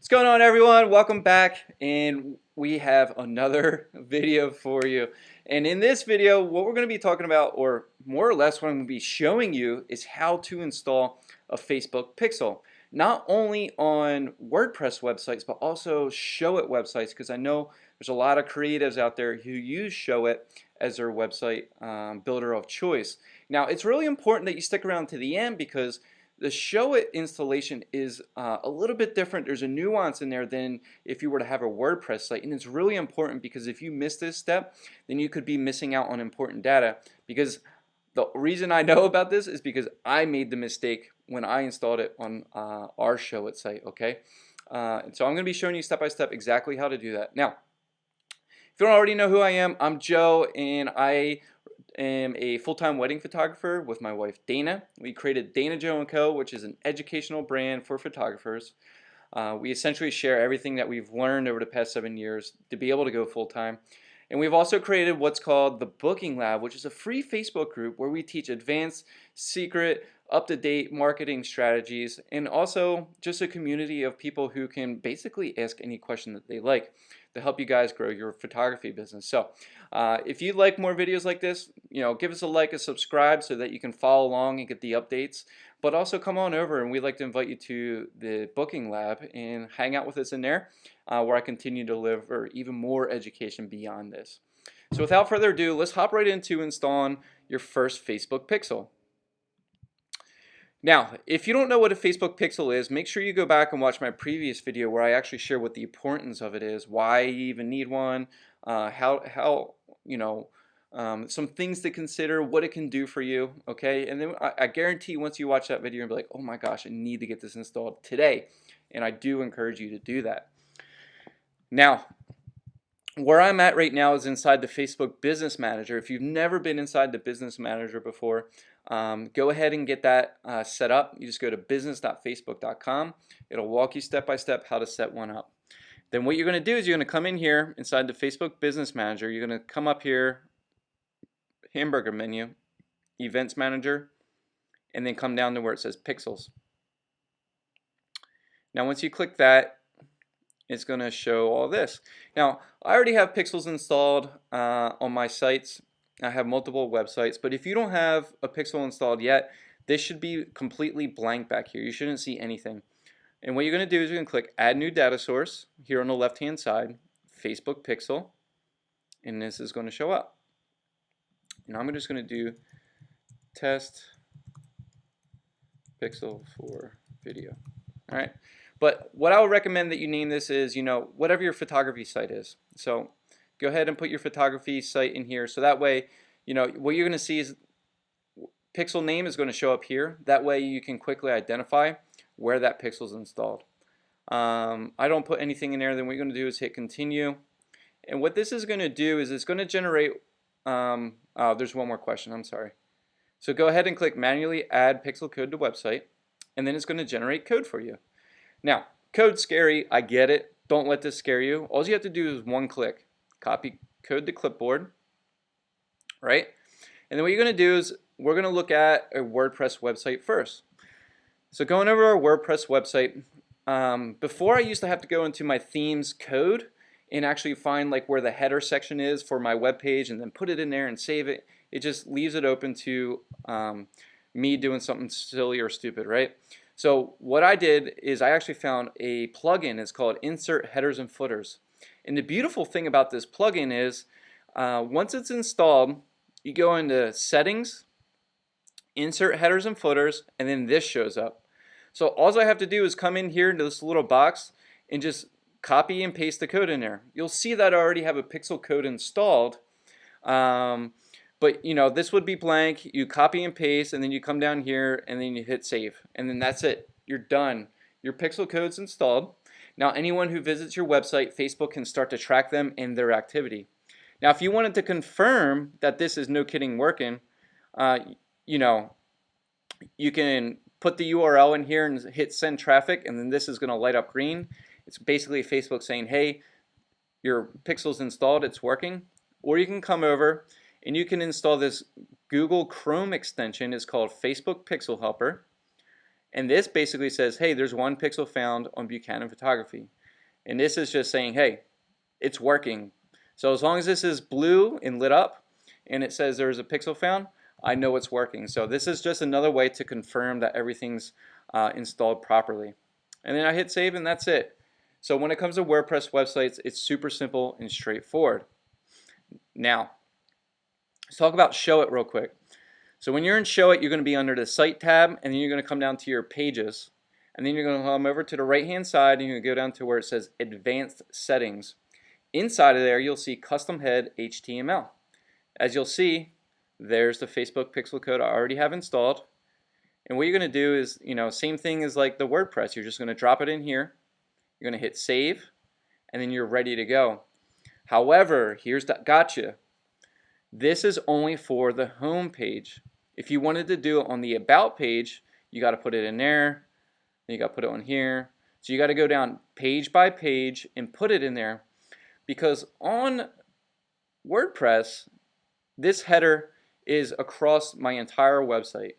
What's going on, everyone? Welcome back, and we have another video for you. And in this video, what we're going to be talking about, or more or less what I'm going to be showing you, is how to install a Facebook pixel. Not only on WordPress websites, but also ShowIt websites, because I know there's a lot of creatives out there who use ShowIt as their website builder of choice. Now, it's really important that you stick around to the end because the ShowIt installation is a little bit different. There's a nuance in there than if you were to have a WordPress site, and it's really important because if you miss this step, then you could be missing out on important data. Because the reason I know about this is because I made the mistake when I installed it on our ShowIt site. Okay, and so I'm going to be showing you step by step exactly how to do that. Now, if you don't already know who I am, I'm Joe, and I am a full-time wedding photographer with my wife Dana. We created Dana Joe & Co., which is an educational brand for photographers. We essentially share everything that we've learned over the past 7 years to be able to go full-time. And we've also created what's called the Booking Lab, which is a free Facebook group where we teach advanced, secret, up-to-date marketing strategies, and also just a community of people who can basically ask any question that they like to help you guys grow your photography business. So if you'd like more videos like this, give us a like, a subscribe so that you can follow along and get the updates. But also come on over, and we'd like to invite you to the Booking Lab and hang out with us in there where I continue to deliver even more education beyond this. So without further ado, let's hop right into installing your first Facebook pixel. Now, if you don't know what a Facebook pixel is, make sure you go back and watch my previous video where I actually share what the importance of it is, why you even need one, some things to consider, what it can do for you, okay? And then I guarantee once you watch that video, you'll be like, oh my gosh, I need to get this installed today. And I do encourage you to do that. Now, where I'm at right now is inside the Facebook Business Manager. If you've never been inside the Business Manager before, go ahead and get that set up. You just go to business.facebook.com. It'll walk you step by step how to set one up. Then what you're going to do is you're going to come in here inside the Facebook Business Manager. You're going to come up here, hamburger menu, Events Manager, and then come down to where it says Pixels. Now once you click that, it's going to show all this. Now, I already have pixels installed on my sites. I have multiple websites, but if you don't have a pixel installed yet, this should be completely blank back here. You shouldn't see anything. And what you're going to do is you're going to click Add New Data Source here on the left-hand side, Facebook Pixel, and this is going to show up. Now I'm just going to do Test Pixel for Video. All right. But what I would recommend that you name this is, whatever your photography site is. So go ahead and put your photography site in here. So that way, what you're going to see is pixel name is going to show up here. That way you can quickly identify where that pixel is installed. I don't put anything in there. Then what you're going to do is hit continue. And what this is going to do is it's going to generate, there's one more question, I'm sorry. So go ahead and click manually add pixel code to website, and then it's going to generate code for you. Now, code's scary, I get it. Don't let this scare you. All you have to do is one click. Copy code to clipboard, right? And then what you're going to do is we're going to look at a WordPress website first. So going over our WordPress website, before I used to have to go into my themes code and actually find where the header section is for my web page and then put it in there and save it. It just leaves it open to me doing something silly or stupid, right? So what I did is I actually found a plugin. It's called Insert Headers and Footers. And the beautiful thing about this plugin is once it's installed, you go into Settings, Insert Headers and Footers, and then this shows up. So all I have to do is come in here into this little box and just copy and paste the code in there. You'll see that I already have a pixel code installed. But this would be blank. You copy and paste, and then you come down here, and then you hit save, and then that's it. You're done. Your pixel code's installed. Now, anyone who visits your website, Facebook can start to track them in their activity. Now, if you wanted to confirm that this is no kidding working, you can put the URL in here and hit send traffic, and then this is going to light up green. It's basically Facebook saying, hey, your pixel's installed, it's working. Or you can come over and you can install this Google Chrome extension. It's called Facebook Pixel Helper. And this basically says, hey, there's 1 pixel found on Buchanan Photography. And this is just saying, hey, it's working. So as long as this is blue and lit up and it says there's a pixel found, I know it's working. So this is just another way to confirm that everything's installed properly. And then I hit save and that's it. So when it comes to WordPress websites, it's super simple and straightforward. Now, let's talk about ShowIt real quick. So when you're in ShowIt, you're going to be under the Site tab, and then you're going to come down to your Pages. And then you're going to come over to the right-hand side, and you're going to go down to where it says Advanced Settings. Inside of there, you'll see Custom Head HTML. As you'll see, there's the Facebook pixel code I already have installed. And what you're going to do is, same thing as like the WordPress. You're just going to drop it in here. You're going to hit Save, and then you're ready to go. However, here's the gotcha. This is only for the home page. If you wanted to do it on the About page, you got to put it in there. Then you got to put it on here. So you got to go down page by page and put it in there. Because on WordPress, this header is across my entire website.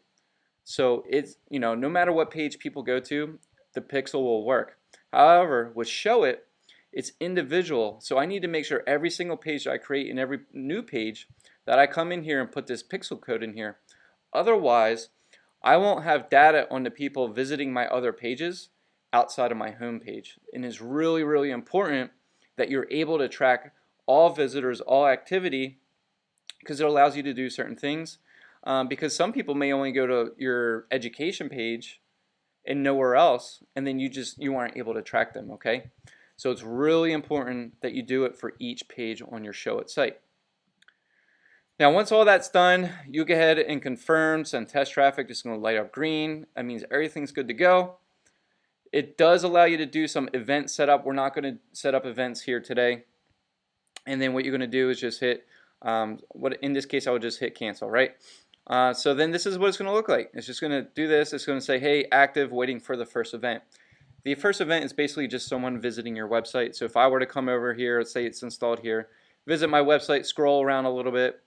So it's, no matter what page people go to, the pixel will work. However, with ShowIt, it's individual. So I need to make sure every single page that I create and every new page that I come in here and put this pixel code in here. Otherwise, I won't have data on the people visiting my other pages outside of my home page. And it's really, really important that you're able to track all visitors, all activity, because it allows you to do certain things. Because some people may only go to your education page and nowhere else, and then you aren't able to track them, okay? So it's really important that you do it for each page on your ShowIt site. Now once all that's done, you go ahead and confirm, send test traffic, just going to light up green. That means everything's good to go. It does allow you to do some event setup. We're not going to set up events here today. And then what you're going to do is just hit, in this case I would just hit cancel, right? So then this is what it's going to look like. It's just going to do this. It's going to say, hey, active, waiting for the first event. The first event is basically just someone visiting your website. So if I were to come over here, let's say it's installed here, visit my website, scroll around a little bit,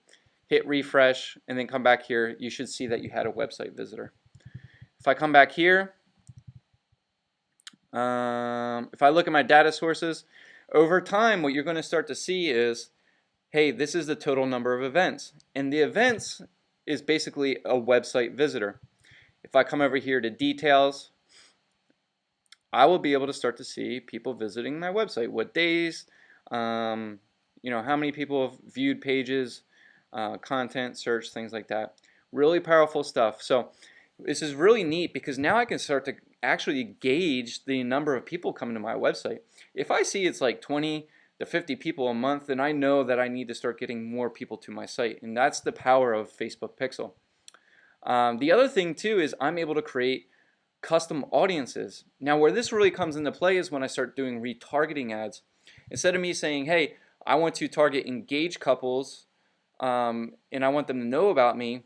hit refresh, and then come back here, you should see that you had a website visitor. If I come back here, if I look at my data sources, over time what you're going to start to see is, hey, this is the total number of events. And the events is basically a website visitor. If I come over here to details, I will be able to start to see people visiting my website, what days, how many people have viewed pages, content, search, things like that. Really powerful stuff. So this is really neat because now I can start to actually gauge the number of people coming to my website. If I see it's like 20 to 50 people a month, then I know that I need to start getting more people to my site. And that's the power of Facebook Pixel. The other thing too is I'm able to create custom audiences. Now where this really comes into play is when I start doing retargeting ads. Instead of me saying, hey, I want to target engaged couples and I want them to know about me,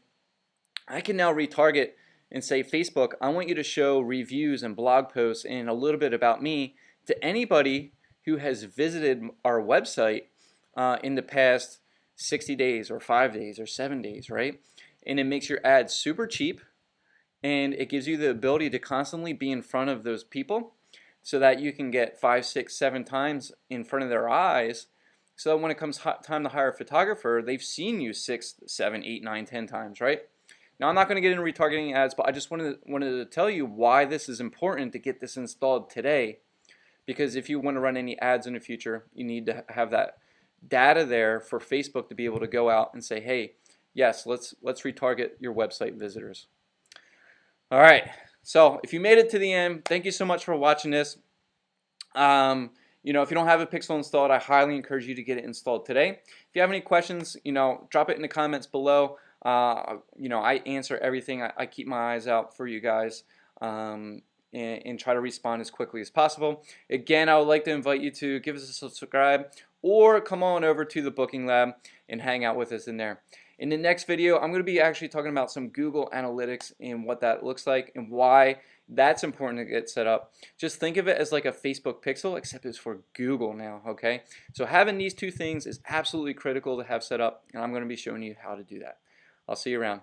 I can now retarget and say, Facebook, I want you to show reviews and blog posts and a little bit about me to anybody who has visited our website in the past 60 days or 5 days or 7 days, right? And it makes your ad super cheap, and it gives you the ability to constantly be in front of those people so that you can get 5, 6, 7 times in front of their eyes, so that when it comes time to hire a photographer, they've seen you 6, 7, 8, 9, 10 times, right? Now I'm not going to get into retargeting ads, but I just wanted to tell you why this is important to get this installed today. Because if you want to run any ads in the future, you need to have that data there for Facebook to be able to go out and say, hey, yes, let's retarget your website visitors. All right, so if you made it to the end, thank you so much for watching this. If you don't have a Pixel installed, I highly encourage you to get it installed today. If you have any questions, drop it in the comments below. I answer everything. I keep my eyes out for you guys and try to respond as quickly as possible. Again, I would like to invite you to give us a subscribe or come on over to the Booking Lab and hang out with us in there. In the next video, I'm going to be actually talking about some Google Analytics and what that looks like and why that's important to get set up. Just think of it as like a Facebook Pixel, except it's for Google now, okay? So having these two things is absolutely critical to have set up, and I'm going to be showing you how to do that. I'll see you around.